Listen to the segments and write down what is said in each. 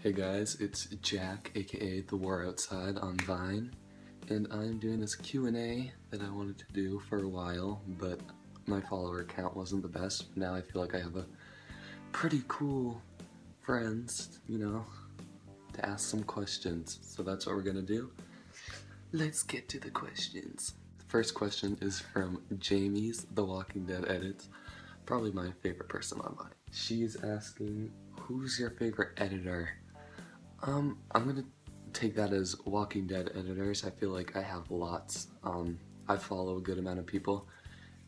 Hey guys, it's Jack, aka The War Outside on Vine, and I'm doing this Q&A that I wanted to do for a while, but my follower count wasn't the best. Now I feel like I have a pretty cool friends, to ask some questions. So that's what we're gonna do. Let's get to the questions. The first question is from Jamie's The Walking Dead edits, probably my favorite person online. She's asking, who's your favorite editor? I'm gonna take that as Walking Dead editors. I feel like I have lots. I follow a good amount of people,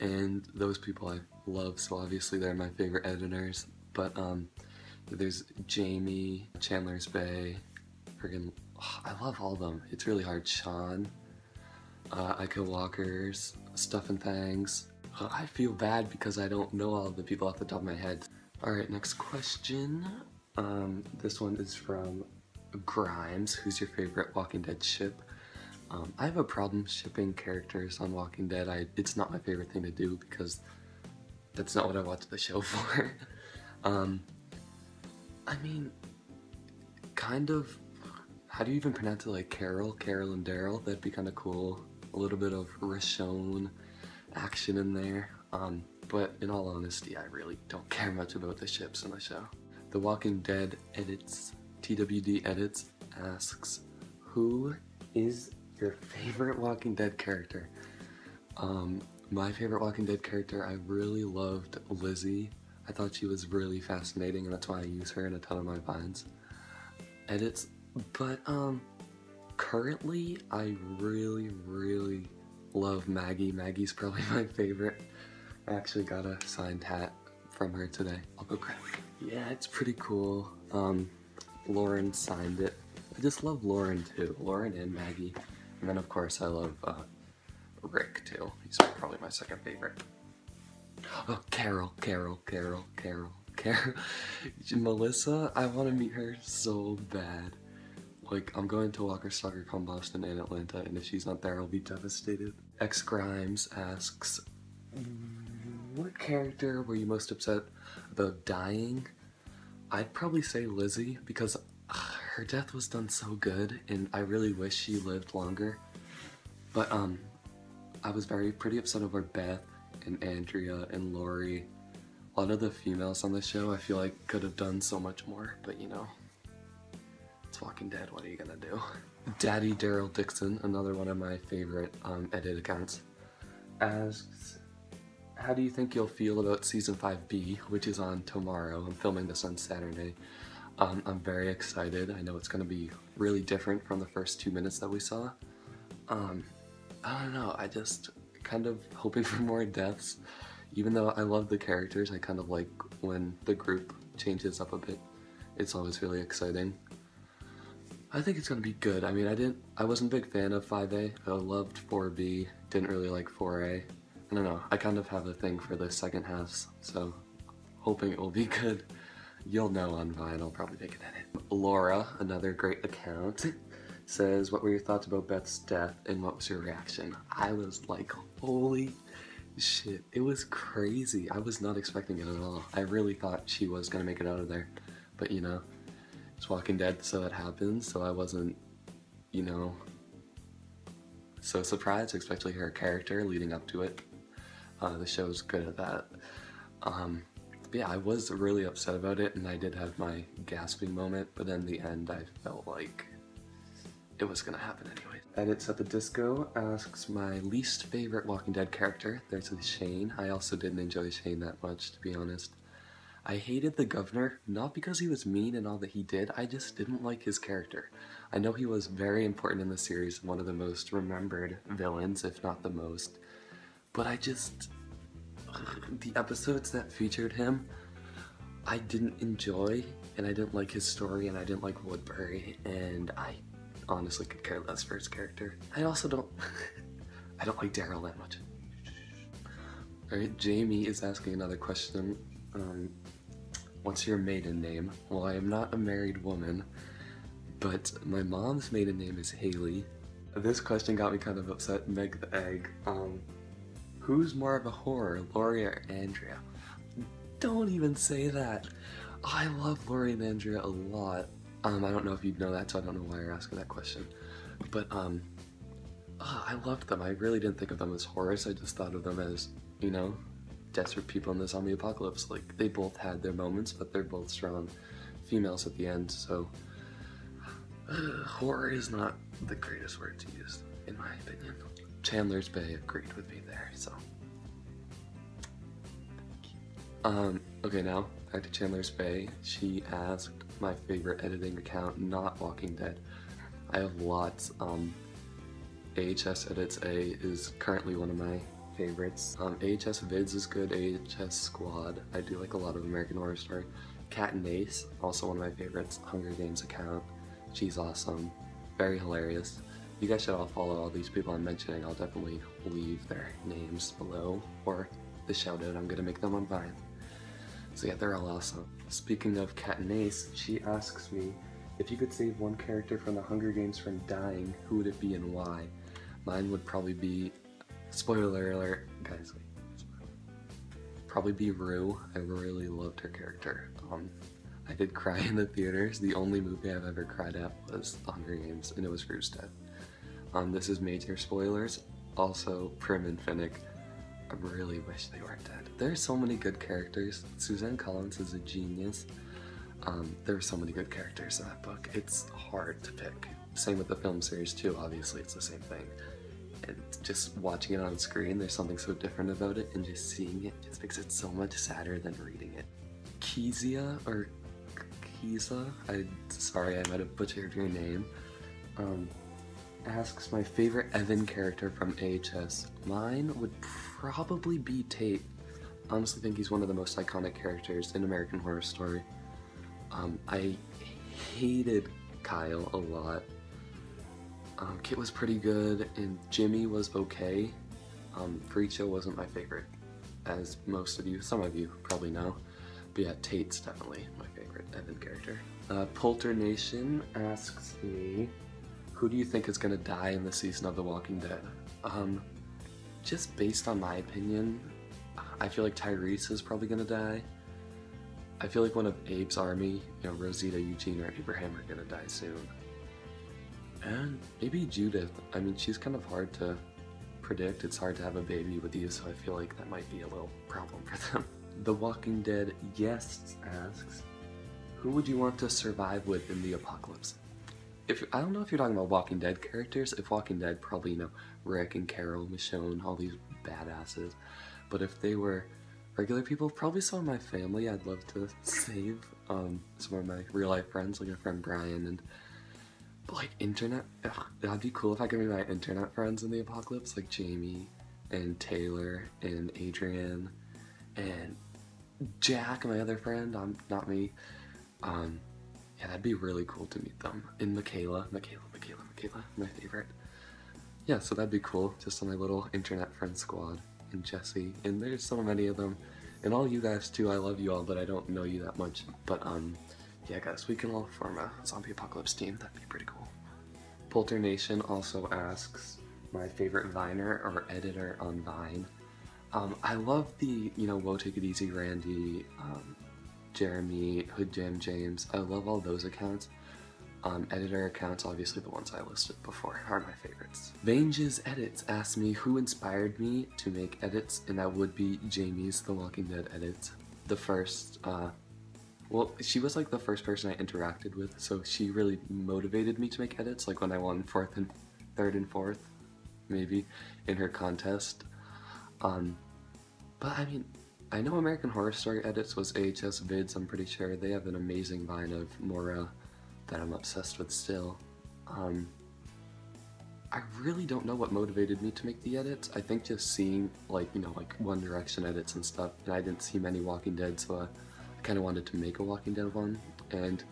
and those people I love, so obviously they're my favorite editors. But there's Jamie, Chandler's Bay, I love all of them. It's really hard. Sean, Ika Walker's, Stuff and Things. I feel bad because I don't know all of the people off the top of my head. Alright, next question. This one is from Grimes. Who's your favorite Walking Dead ship? I have a problem shipping characters on Walking Dead. It's not my favorite thing to do because that's not what I watch the show for. I mean, kind of, how do you even pronounce it? Like Carol and Daryl? That'd be kind of cool. A little bit of Rashone action in there. But in all honesty, I really don't care much about the ships in the show. The Walking Dead edits, TWD edits, asks, who is your favorite Walking Dead character? My favorite Walking Dead character, I really loved Lizzie. I thought she was really fascinating, and that's why I use her in a ton of my vines edits. But currently, I really love Maggie. Maggie's probably my favorite. I actually got a signed hat from her today. I'll go grab it. Yeah, it's pretty cool. Lauren signed it. I just love Lauren too. Lauren and Maggie. And then of course I love Rick too. He's probably my second favorite. Oh, Carol. Melissa, I want to meet her so bad. Like, I'm going to Walker Soccer Con Boston and Atlanta, and if she's not there, I'll be devastated. X Grimes asks, what character were you most upset about dying? I'd probably say Lizzie, because her death was done so good, and I really wish she lived longer. But I was pretty upset over Beth and Andrea and Lori. A lot of the females on the show I feel like could have done so much more, but it's Walking Dead, what are you gonna do? Daddy Daryl Dixon, another one of my favorite edit accounts, asks, how do you think you'll feel about Season 5B, which is on tomorrow? I'm filming this on Saturday. I'm very excited. I know it's going to be really different from the first 2 minutes that we saw. I don't know, I just kind of hoping for more deaths. Even though I love the characters, I kind of like when the group changes up a bit. It's always really exciting. I think it's going to be good. I mean, I wasn't a big fan of 5A. I loved 4B, didn't really like 4A. I don't know, I kind of have a thing for the second halves, so hoping it will be good. You'll know on Vine, I'll probably make an edit. Laura, another great account, says, what were your thoughts about Beth's death and what was your reaction? I was like, holy shit, it was crazy. I was not expecting it at all. I really thought she was gonna make it out of there, but it's Walking Dead, so it happens, so I wasn't, so surprised, especially her character leading up to it. The show's good at that. But yeah, I was really upset about it, and I did have my gasping moment, but in the end I felt like it was gonna happen anyway. Edits at the Disco asks my least favorite Walking Dead character. There's Shane. I also didn't enjoy Shane that much, to be honest. I hated the governor, not because he was mean and all that he did, I just didn't like his character. I know he was very important in the series, one of the most remembered villains, if not the most. But the episodes that featured him, I didn't enjoy, and I didn't like his story, and I didn't like Woodbury, and I honestly could care less for his character. I also don't, I don't like Daryl that much. Alright, Jamie is asking another question. What's your maiden name? Well, I am not a married woman, but my mom's maiden name is Haley. This question got me kind of upset. Meg the Egg. Who's more of a whore, Lori or Andrea? Don't even say that. I love Lori and Andrea a lot. I don't know if you'd know that, so I don't know why you're asking that question. But, I loved them. I really didn't think of them as horrors. I just thought of them as, you know, desperate people in the zombie apocalypse. Like, they both had their moments, but they're both strong females at the end, so horror is not the greatest word to use, in my opinion. Chandler's Bay agreed with me there, so. Okay, now, back to Chandler's Bay. She asked my favorite editing account, not Walking Dead. I have lots. AHS Edits A is currently one of my favorites. AHS Vids is good, AHS Squad. I do like a lot of American Horror Story. Cat and Ace, also one of my favorites. Hunger Games account. She's awesome. Very hilarious. You guys should all follow all these people I'm mentioning. I'll definitely leave their names below, or the shout out I'm gonna make them on Vine. So yeah, they're all awesome. Speaking of Cat and Ace, she asks me, if you could save one character from the Hunger Games from dying, who would it be and why? Mine would probably be, spoiler alert, guys, wait. Probably be Rue. I really loved her character. I did cry in the theaters. The only movie I've ever cried at was The Hunger Games, and it was Rue's death. This is major spoilers. Also, Prim and Finnick. I really wish they weren't dead. There's so many good characters. Suzanne Collins is a genius. There are so many good characters in that book. It's hard to pick. Same with the film series too, obviously it's the same thing. And just watching it on screen, there's something so different about it, and just seeing it just makes it so much sadder than reading it. Kezia, or Kiza, sorry I might have butchered your name, asks my favorite Evan character from AHS. Mine would probably be Tate. I honestly think he's one of the most iconic characters in American Horror Story. I hated Kyle a lot. Kit was pretty good, and Jimmy was okay. Freacho wasn't my favorite, as some of you probably know. But yeah, Tate's definitely my favorite Evan character. Polter Nation asks me, who do you think is gonna die in the season of The Walking Dead? Just based on my opinion, I feel like Tyrese is probably gonna die. I feel like one of Abe's army, you know, Rosita, Eugene, or Abraham are gonna die soon. And maybe Judith. I mean, she's kind of hard to predict. It's hard to have a baby with you, so I feel like that might be a little problem for them. The Walking Dead Yes asks, who would you want to survive with in the apocalypse? I don't know if you're talking about Walking Dead characters. If Walking Dead, probably, you know, Rick and Carol, Michonne, all these badasses. But if they were regular people, probably some of my family I'd love to save. Some of my real life friends, like my friend Brian, and like internet, that'd be cool if I could meet my internet friends in the apocalypse, like Jamie and Taylor and Adrian and Jack, my other friend, not me. Yeah, that'd be really cool to meet them. And Michaela, my favorite. Yeah, so that'd be cool, just on my little internet friend squad. And Jesse, and there's so many of them. And all you guys too, I love you all, but I don't know you that much. But yeah guys, we can all form a zombie apocalypse team, that'd be pretty cool. Polter Nation also asks my favorite Viner or editor on Vine. I love the, you know, Whoa Take It Easy Randy, Jeremy, Hood Jam James. I love all those accounts. Editor accounts, obviously the ones I listed before, are my favorites. Vange's Edits asked me who inspired me to make edits, and that would be Jamie's The Walking Dead edits. The first, well, she was like the first person I interacted with, so she really motivated me to make edits, like when I won third and fourth, maybe, in her contest. But I mean, I know American Horror Story edits was AHS Vids, I'm pretty sure. They have an amazing Vine of Mora that I'm obsessed with still. I really don't know what motivated me to make the edits. I think just seeing, like, you know, like One Direction edits and stuff, and I didn't see many Walking Dead, so I kind of wanted to make a Walking Dead one, and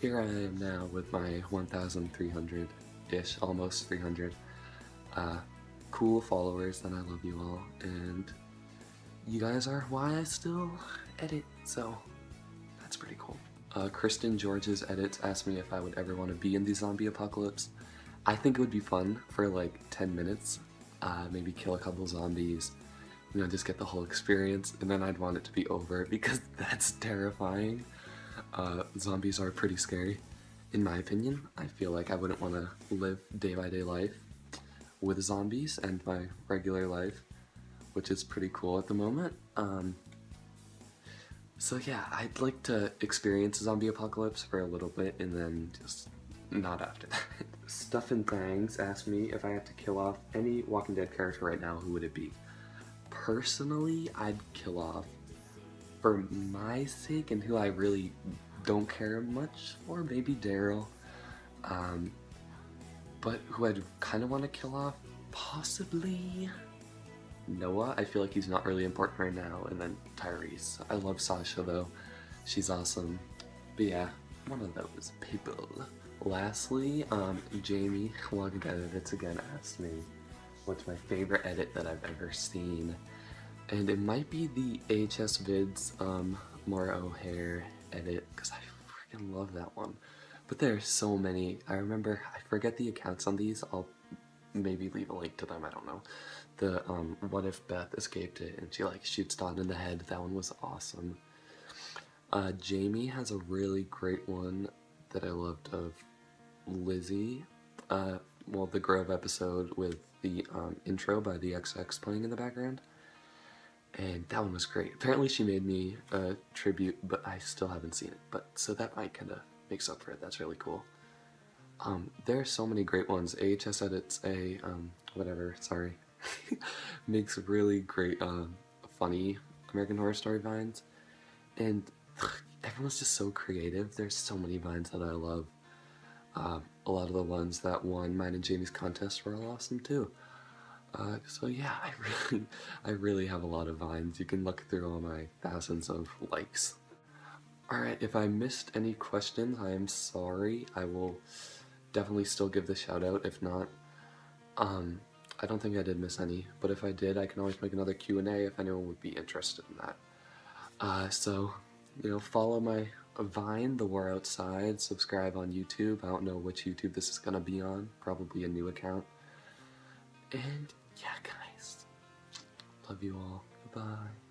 here I am now with my 1,300-ish, almost 300, cool followers, and I love you all, and you guys are why I still edit, so that's pretty cool. Kristen George's edits asked me if I would ever want to be in the zombie apocalypse. I think it would be fun for like 10 minutes, maybe kill a couple zombies, you know, just get the whole experience, and then I'd want it to be over because that's terrifying. Zombies are pretty scary, In my opinion, I feel like I wouldn't want to live day by day life with zombies and my regular life, which is pretty cool at the moment. So yeah, I'd like to experience a zombie apocalypse for a little bit and then just not after that. Stuff and Things asked me if I had to kill off any Walking Dead character right now, who would it be? Personally, I'd kill off, for my sake and who I really don't care much for, maybe Daryl. But who I'd kind of want to kill off, possibly Noah. I feel like he's not really important right now. And then Tyrese. I love Sasha though. She's awesome. But yeah, one of those people. Lastly, Jamie, Walking Dead Edits again, asked me what's my favorite edit that I've ever seen. And it might be the AHS Vids Maura O'Hare edit, because I freaking love that one. But there's so many. I remember, I forget the accounts on these. I'll maybe leave a link to them, I don't know. The What If Beth escaped it and she like shoots Don in the head. That one was awesome. Jamie has a really great one that I loved of Lizzie. Well, the Grove episode with the intro by the XX playing in the background. And that one was great. Apparently she made me a tribute, but I still haven't seen it. But so that might kind of makes up for it. That's really cool. There are so many great ones. AHS Edits whatever, sorry, makes really great, funny American Horror Story vines. And everyone's just so creative. There's so many vines that I love. A lot of the ones that won mine and Jamie's contest were all awesome too. So yeah, I really have a lot of vines. You can look through all my thousands of likes. Alright, if I missed any questions, I am sorry. I will definitely still give the shout out. If not, I don't think I did miss any, but if I did, I can always make another Q&A if anyone would be interested in that. So, you know, follow my Vine, The War Outside, subscribe on YouTube. I don't know which YouTube this is gonna be on, probably a new account. And yeah, guys, love you all. Goodbye.